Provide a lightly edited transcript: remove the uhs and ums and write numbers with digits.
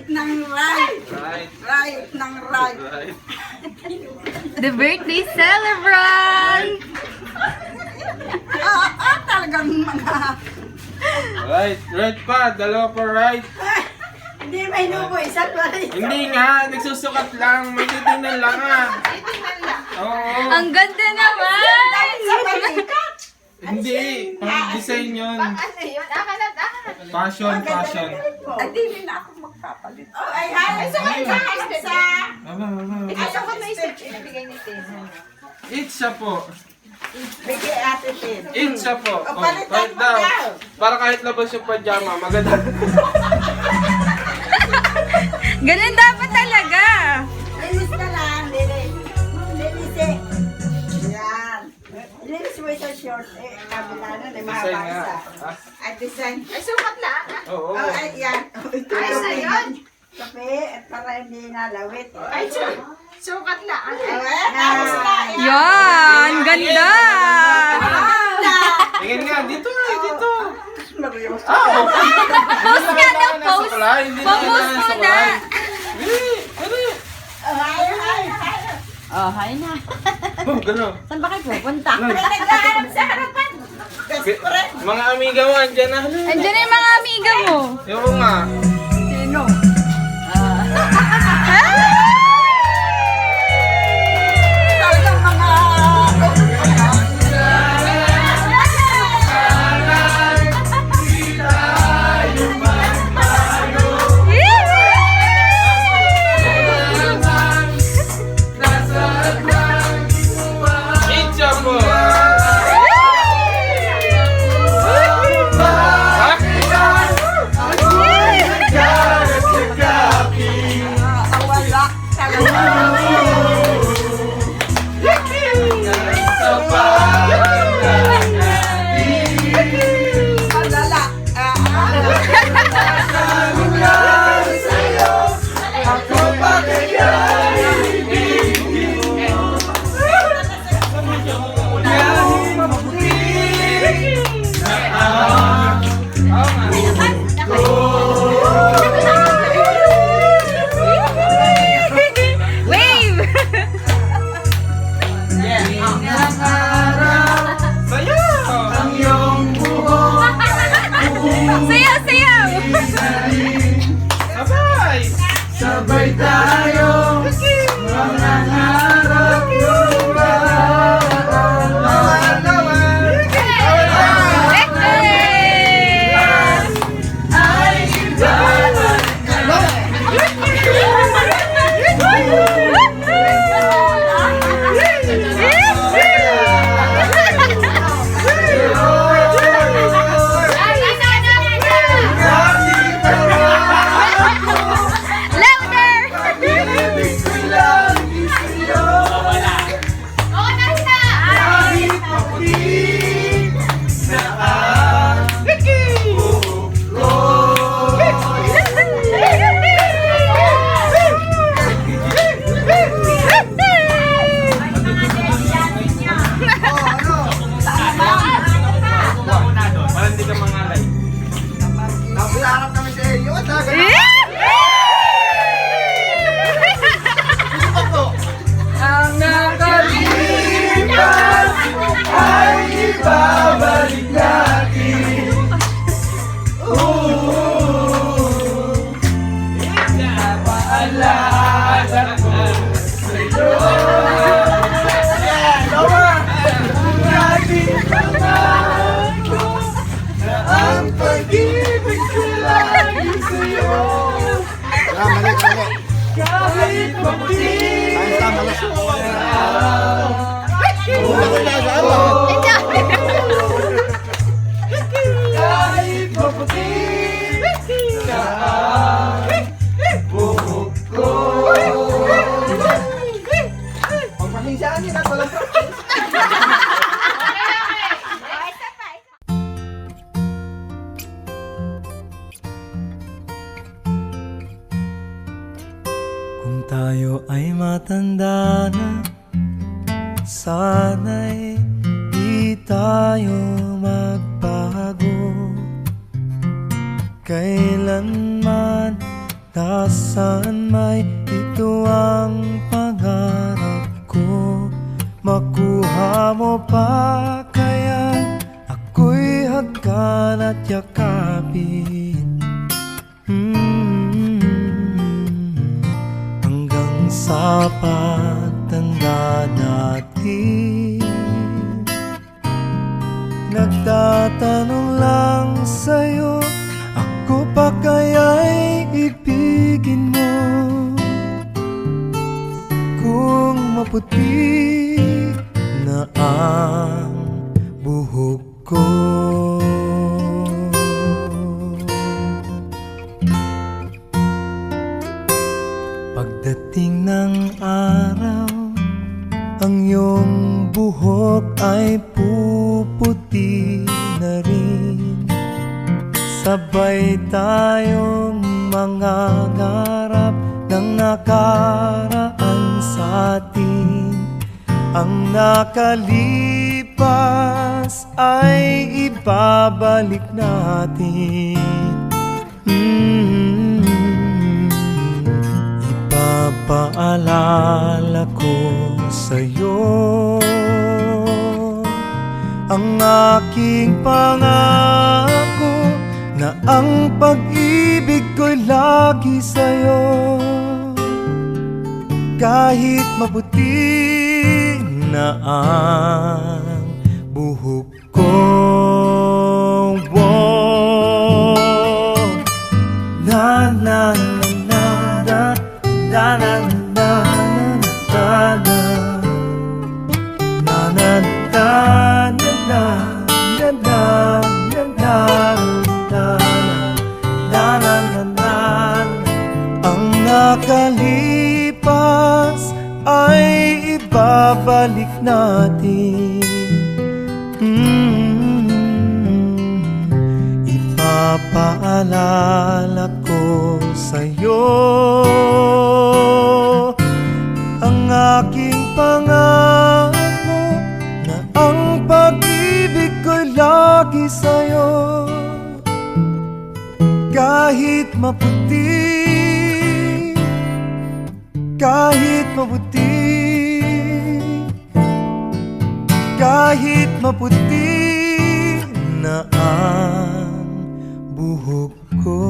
ng right. Right. Right ng right. Right. The birthday celebrant! Talagang mga... Right. Right pa. Dalawa pa right. Hindi may nubo, isa pa rin. Hindi nga. Nagsusukat lang. May titingnan lang ah. Oo. Ang ganda naman! Sa balikat. Hindi. Pang-design yun. Ano yun? Akalat. Passion. Passion. Ay, di na ako magpapalit. Oh, ay, hay. Sa Aba. Ito ko may isip. Ibigay ni Tin. Each siya po. Bigay ate Tin. Each siya po. O, palitan mo daw. daw. Para kahit labas yung pajama, maganda. Ganun dapat talaga! Linis ka lang, linis. Linis eh. Yan. Linis mo ito short. Kabila na, may mahaba Design nga. isa. Ah, Ay, design. Ay, sukat lang. Oo. Oh, ay, yan. Oh, ito Ay, lang. sa'yon. Kape, at para hindi nalawit. Ay, sukat lang. Tapos na, yan. Yan! Ganda! Tingin nga, dito nga, dito. Marios. Ah, okay. Post nga daw, Nasa post! kulay, hindi na Pa-post nasa muna! kulay. Dali. Ay, ay, ay. Oh, hi na. Oh, gano'n. Saan ba kayo pupunta? May naglahanap sa harapan. Best friend. Mga amiga mo, andyan na. Andiyan na yung mga amiga mo! Oo nga. Sino? Talagang mga... Each siya po. Ha? Wala. Talagang... Malala. Wave! Sayaw! Sayaw, sayaw! Sabay! Sabay tayo! Mangangarap Para hindi ka mangalay. Nakulanap kami sa iyo. Ang Nakalipas ay ibabalik natin. Napaalala ko sa'yo. Lagi naman ko na ang pag-ibig ko lagi sa'yo. Kahit maputi kahit maputi sa buhok ko. Pagpahinsaan niyo na walang practice. Kung tayo ay matanda na, sana'y di tayo magbago. Kailanman nasaan may ito ang pangarap ko. Makuha mo pa kaya ako'y hagkan at yakapin. Hanggang sa pagtanda natin, nagtatanong lang sa'yo, ako pa kaya'y ibigin mo? Kung maputi na ang buhok ko. Pagdating ng araw, ang iyong buhok ay puputi na rin. Sabay tayong mangangarap ng nakaraan sa atin. Ang nakalipas ay ibabalik natin. Ipapaalala ko sa'yo ang aking pangako na ang pag-ibig ko'y lagi sa'yo. Kahit maputi na ang buhok ko. Na na na na na na na na na na na na na. Ang nakalipas ay ibabalik natin. Ipapaalala ko sa'yo ang aking pangako na ang pag-ibig ko'y lagi sa'yo. Kahit maputi, kahit maputi, kahit maputi na ang buhok ko.